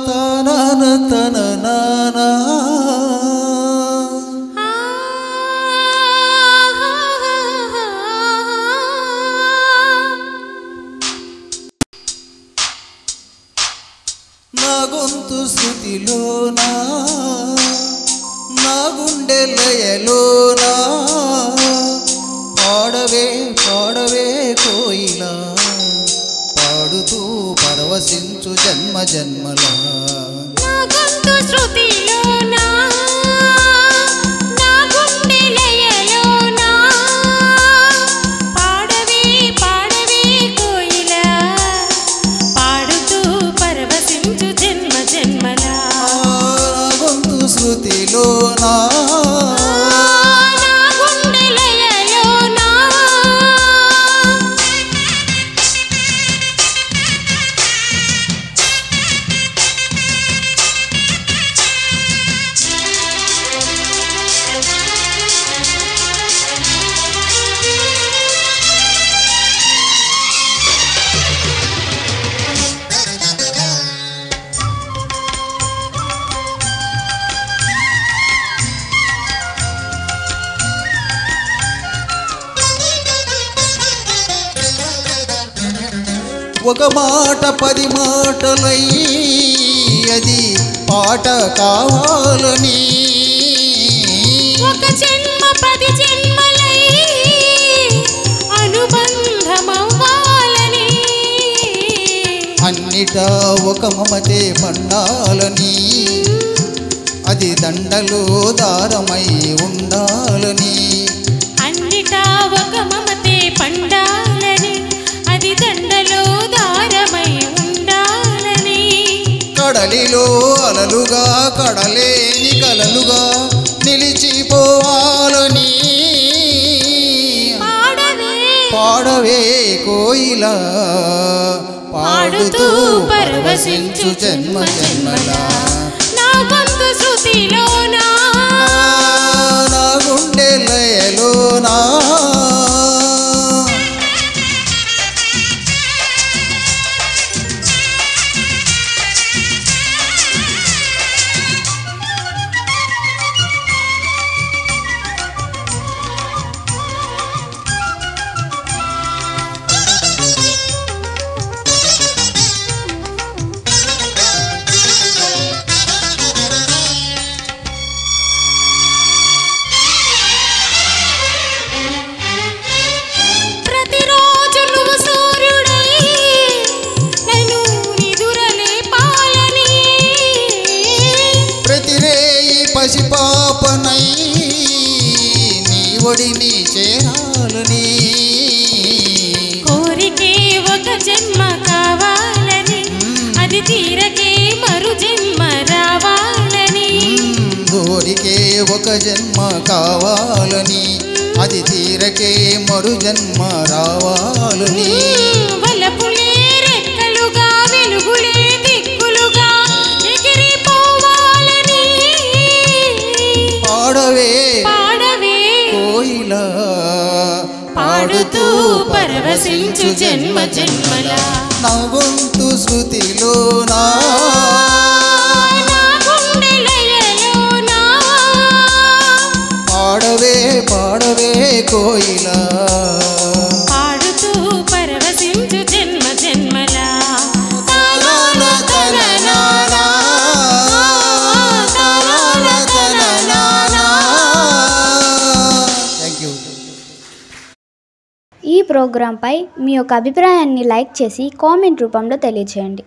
తనన తననా నా గొంతు స్థుతిలోనా నా గుండె లయలోనా పాడవే పాడవే కోయిలా పాడుతూ పరవశించు జన్మ జన్మలా నా గొంతు శ్రుతిలోనా నా గుండె లయలోనా పాడవే పాడవే కోయిలా పాడుతూ పరవశించు జన్మ జన్మలా నా గొంతు శ్రుతిలోనా ఒక మాట 10 మాటలై అది పాట కావాలని ఒక జన్మ 10 జన్మలై అనుబంధమవ్వాలని అన్నిటా ఒక మమతే పండాలని అది దండలో దారమై ఉండాలని అన్నిటా ఒక మమతే పండాలని అది దండలో దారమై ఉండాలని కడలిలో అలలుగా కడలేని కలలుగా నిలిచిపోవాలని పాడవే కోయిలా పాడుతూ పరవశించు జన్మ జన్మలా నా గొంతు శ్రుతిలోనా నా గుండె లయలోనా పసిపాపనై నీ ఒడిని చేరాలని కోరికే ఒక జన్మ కావాలని అది తీరకే మరు జన్మ రావాలని కోరికే ఒక జన్మ కావాలని అది తీరకే మరు జన్మ రావాలని వలపులే రెక్కలుగా వెలుగులే దిక్కులుగా ఎగిరిపోవాలని పాడవే కోయిలా పాడుతూ పరవశించు జన్మ జన్మలా నా గొంతు శ్రుతిలోనా నా గుండె లయలోనా పాడవే పాడవే కోయిలా పాడుతూ పరవశించు జన్మ జన్మలా ఈ ప్రోగ్రాంపై మీ యొక్క అభిప్రాయాన్ని లైక్ చేసి కామెంట్ రూపంలో తెలియజేయండి.